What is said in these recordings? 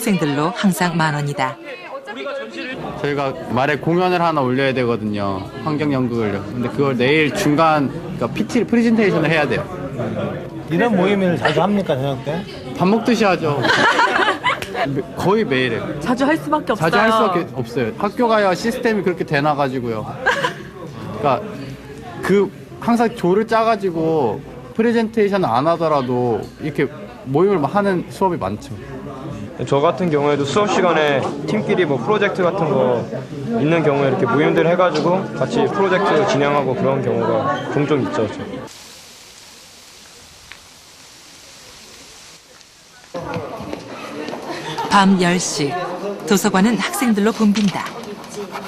학생들로 항상 만원이다. 저희가 말에 공연을 하나 올려야 되거든요. 환경연극을요. 근데 그걸 내일 중간 그러니까 PT 프레젠테이션을 해야 돼요. 이런 모임을 자주 합니까, 저녁 때? 밥 먹듯이 하죠. 거의 매일 해요. 자주 할 수밖에 없어요. 자주 할 수밖에 없어요. 학교 가야 시스템이 그렇게 되나가지고요. 그러니까 항상 조를 짜가지고 프레젠테이션을 안 하더라도 이렇게 모임을 하는 수업이 많죠. 저 같은 경우에도 수업 시간에 팀끼리 뭐 프로젝트 같은 거 있는 경우에 이렇게 모임들 해가지고 같이 프로젝트 진행하고 그런 경우가 종종 있죠. 밤 10시, 도서관은 학생들로 붐빈다.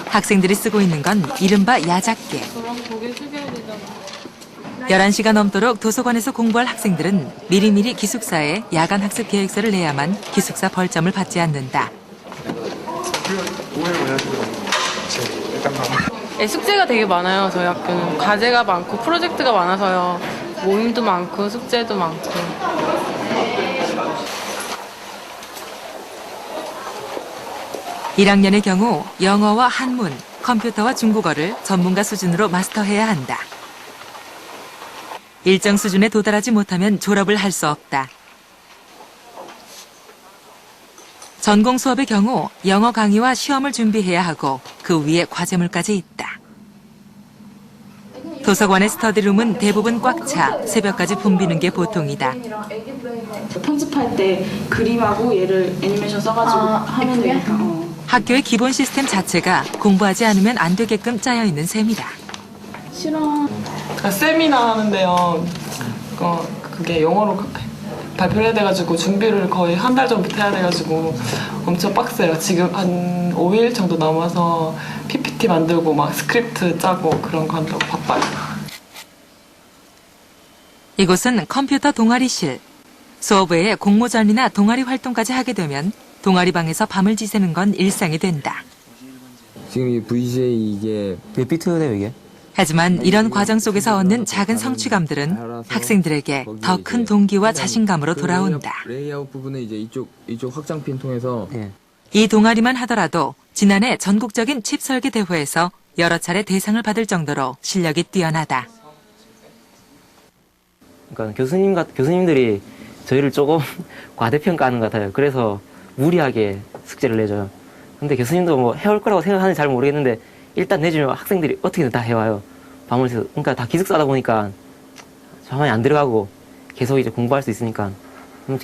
학생들이 쓰고 있는 건 이른바 야작계. 11시가 넘도록 도서관에서 공부할 학생들은 미리미리 기숙사에 야간 학습 계획서를 내야만 기숙사 벌점을 받지 않는다. 네, 숙제가 되게 많아요. 저희 학교는 과제가 많고 프로젝트가 많아서요. 모임도 많고 숙제도 많고. 1학년의 경우 영어와 한문, 컴퓨터와 중국어를 전문가 수준으로 마스터해야 한다. 일정 수준에 도달하지 못하면 졸업을 할 수 없다. 전공 수업의 경우 영어 강의와 시험을 준비해야 하고 그 위에 과제물까지 있다. 도서관의 스터디룸은 대부분 꽉 차 새벽까지 붐비는 게 보통이다. 편집할 때 그림하고 얘를 애니메이션 써가지고 하면 되니까. 학교의 기본 시스템 자체가 공부하지 않으면 안 되게끔 짜여 있는 셈이다. 싫어. 세미나 하는데요. 그게 영어로 발표를 해야 돼가지고 준비를 거의 한 달 전부터 해야 돼가지고 엄청 빡세요. 지금 한 5일 정도 남아서 PPT 만들고 막 스크립트 짜고 그런 거 한다고 바빠요. 이곳은 컴퓨터 동아리실. 수업 외에 공모전이나 동아리 활동까지 하게 되면 동아리방에서 밤을 지새는 건 일상이 된다. 지금 이 VJ 이게 몇 비트네요 이게? 하지만 이런 과정 속에서 얻는 작은 성취감들은 학생들에게 더 큰 동기와 자신감으로 돌아온다. 레이아웃 부분은 이제 이쪽 확장핀 통해서 이 동아리만 하더라도 지난해 전국적인 칩 설계 대회에서 여러 차례 대상을 받을 정도로 실력이 뛰어나다. 그러니까 교수님들이 저희를 조금 과대평가하는 것 같아요. 그래서 무리하게 숙제를 내줘요. 근데 교수님도 뭐 해올 거라고 생각하는지 잘 모르겠는데 일단 내주면 학생들이 어떻게든 다 해와요. 밤을 새서. 그러니까 다 기숙사다 보니까 자만이 안 들어가고 계속 이제 공부할 수 있으니까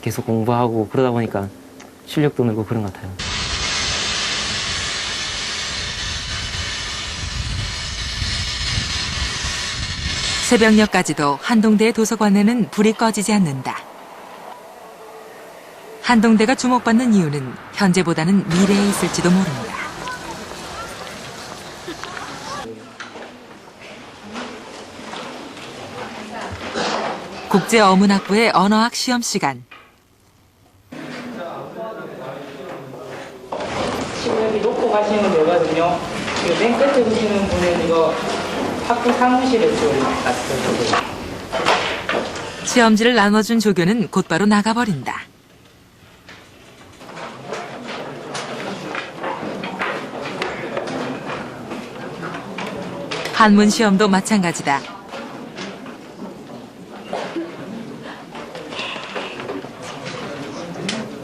계속 공부하고 그러다 보니까 실력도 늘고 그런 것 같아요. 새벽녘까지도 한동대의 도서관에는 불이 꺼지지 않는다. 한동대가 주목받는 이유는 현재보다는 미래에 있을지도 모른다. 국제어문학부의 언어학 시험 시간. 지금 여기 놓고 가시면 되거든요. 맨 끝에 보시는 분은 이거 학부 사무실에 지금 놨어요. 시험지를 나눠준 조교는 곧바로 나가버린다. 한문 시험도 마찬가지다.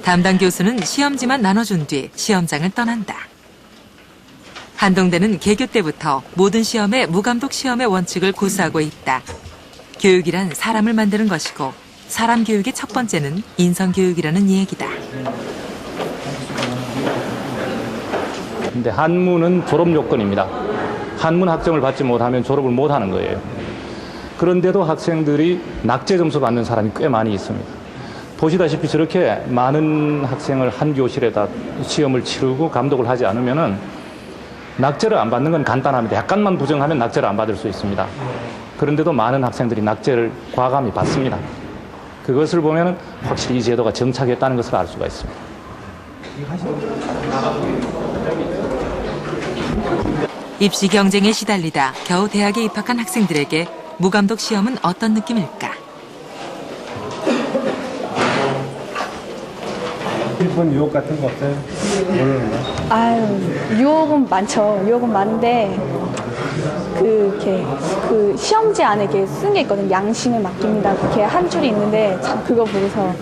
담당 교수는 시험지만 나눠준 뒤 시험장을 떠난다. 한동대는 개교 때부터 모든 시험에 무감독 시험의 원칙을 고수하고 있다. 교육이란 사람을 만드는 것이고 사람 교육의 첫 번째는 인성교육이라는 얘기다. 근데 한문은 졸업 요건입니다. 한문 학점을 받지 못하면 졸업을 못하는 거예요. 그런데도 학생들이 낙제 점수 받는 사람이 꽤 많이 있습니다. 보시다시피 저렇게 많은 학생을 한 교실에다 시험을 치르고 감독을 하지 않으면은 낙제를 안 받는 건 간단합니다. 약간만 부정하면 낙제를 안 받을 수 있습니다. 그런데도 많은 학생들이 낙제를 과감히 받습니다. 그것을 보면은 확실히 이 제도가 정착했다는 것을 알 수가 있습니다. 입시 경쟁에 시달리다 겨우 대학에 입학한 학생들에게 무감독 시험은 어떤 느낌일까? 싶은 유혹 같은 거 없어요? 모르는 거? 아유, 유혹은 많죠. 유혹은 많은데 그 시험지 안에 이렇게 쓴 게 있거든요. 양심에 맡깁니다. 그렇게 한 줄이 있는데 참 그거 보고서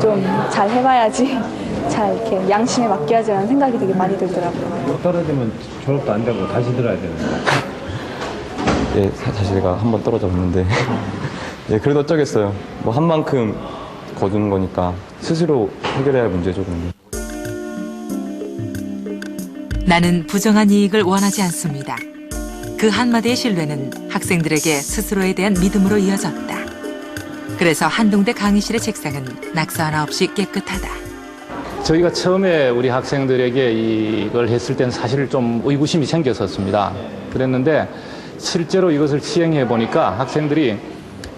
좀 잘 해봐야지, 잘 이렇게 양심에 맡겨야지라는 생각이 되게 많이 들더라고요. 떨어지면 졸업도 안 되고 다시 들어야 되는데. 예, 사실 제가 한 번 떨어져 봤는데 예, 그래도 어쩌겠어요. 뭐 한 만큼 거두는 거니까 스스로 해결해야 할 문제죠. 나는 부정한 이익을 원하지 않습니다. 그 한마디의 신뢰는 학생들에게 스스로에 대한 믿음으로 이어졌다. 그래서 한동대 강의실의 책상은 낙서 하나 없이 깨끗하다. 저희가 처음에 우리 학생들에게 이걸 했을 때는 사실 좀 의구심이 생겼었습니다. 그랬는데 실제로 이것을 시행해 보니까 학생들이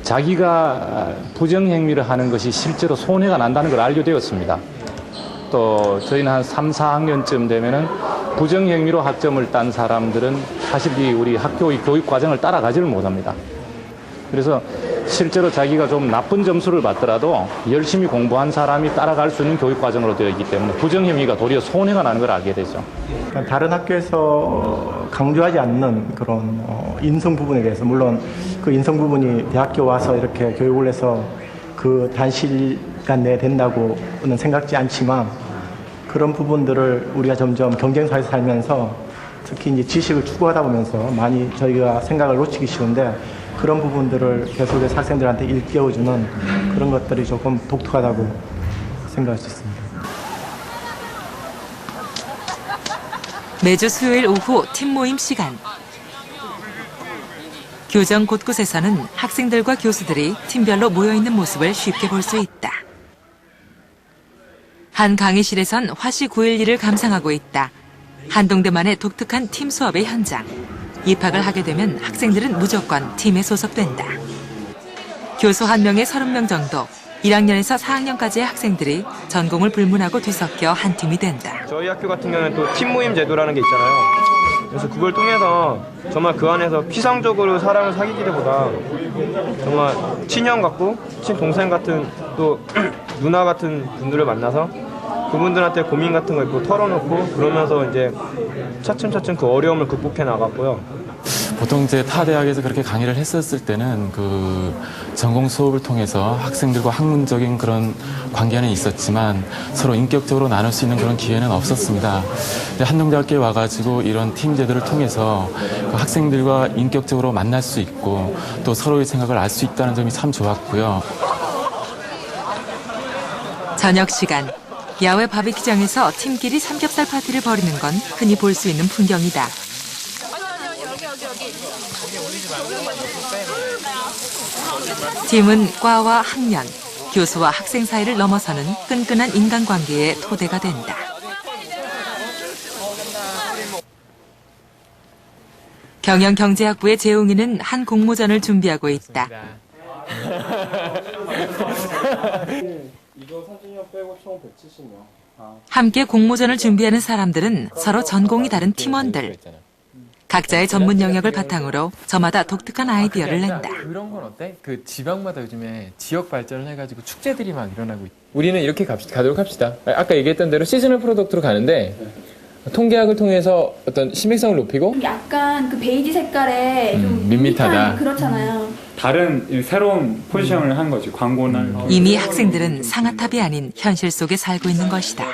자기가 부정행위를 하는 것이 실제로 손해가 난다는 걸 알게 되었습니다. 또 저희는 한 3, 4학년쯤 되면은 부정행위로 학점을 딴 사람들은 사실 우리 학교의 교육 과정을 따라가지를 못합니다. 그래서 실제로 자기가 좀 나쁜 점수를 받더라도 열심히 공부한 사람이 따라갈 수 있는 교육 과정으로 되어 있기 때문에 부정행위가 도리어 손해가 나는 걸 알게 되죠. 다른 학교에서 강조하지 않는 그런 인성 부분에 대해서, 물론 그 인성 부분이 대학교 와서 이렇게 교육을 해서 그 단시간 내에 된다고는 생각지 않지만, 그런 부분들을 우리가 점점 경쟁사회에서 살면서 특히 이제 지식을 추구하다 보면서 많이 저희가 생각을 놓치기 쉬운데, 그런 부분들을 계속해서 학생들한테 일깨워주는 그런 것들이 조금 독특하다고 생각할 수 있습니다. 매주 수요일 오후 팀 모임 시간. 교정 곳곳에서는 학생들과 교수들이 팀별로 모여있는 모습을 쉽게 볼 수 있다. 한 강의실에선 화씨 9.11을 감상하고 있다. 한동대만의 독특한 팀 수업의 현장. 입학을 하게 되면 학생들은 무조건 팀에 소속된다. 교수 1명에 30명 정도, 1학년에서 4학년까지의 학생들이 전공을 불문하고 뒤섞여 한 팀이 된다. 저희 학교 같은 경우는 또 팀 모임 제도라는 게 있잖아요. 그래서 그걸 통해서 정말 그 안에서 피상적으로 사람을 사귀기보다 정말 친형 같고 친동생 같은 또 누나 같은 분들을 만나서 그분들한테 고민 같은 거 있고 털어놓고 그러면서 이제 차츰차츰 그 어려움을 극복해 나갔고요. 보통 이제 타 대학에서 그렇게 강의를 했었을 때는 그 전공 수업을 통해서 학생들과 학문적인 그런 관계는 있었지만 서로 인격적으로 나눌 수 있는 그런 기회는 없었습니다. 한동대학교에 와가지고 이런 팀 제도를 통해서 그 학생들과 인격적으로 만날 수 있고 또 서로의 생각을 알 수 있다는 점이 참 좋았고요. 저녁 시간. 야외 바비큐장에서 팀끼리 삼겹살 파티를 벌이는 건 흔히 볼 수 있는 풍경이다. 팀은 과와 학년, 교수와 학생 사이를 넘어서는 끈끈한 인간관계의 토대가 된다. 경영경제학부의 재웅이는 한 공모전을 준비하고 있다. 이거 사진력 빼고 총 170명. 함께 공모전을 준비하는 사람들은 서로 전공이 다른 팀원들. 각자의 전문 영역을 바탕으로 저마다 독특한 아이디어를 낸다. 그런 건 어때? 그 지방마다 요즘에 지역 발전을 해가지고 축제들이 막 일어나고 있다. 우리는 이렇게 가도록 합시다. 아까 얘기했던 대로 시즈널 프로덕트로 가는데 통계학을 통해서 어떤 신빙성을 높이고 약간 그 베이지 색깔에 좀 밋밋하다. 그렇잖아요. 다른 새로운 포지션을 한 거지, 광고나. 이미 학생들은 상아탑이 아닌 현실 속에 살고 있는 것이다.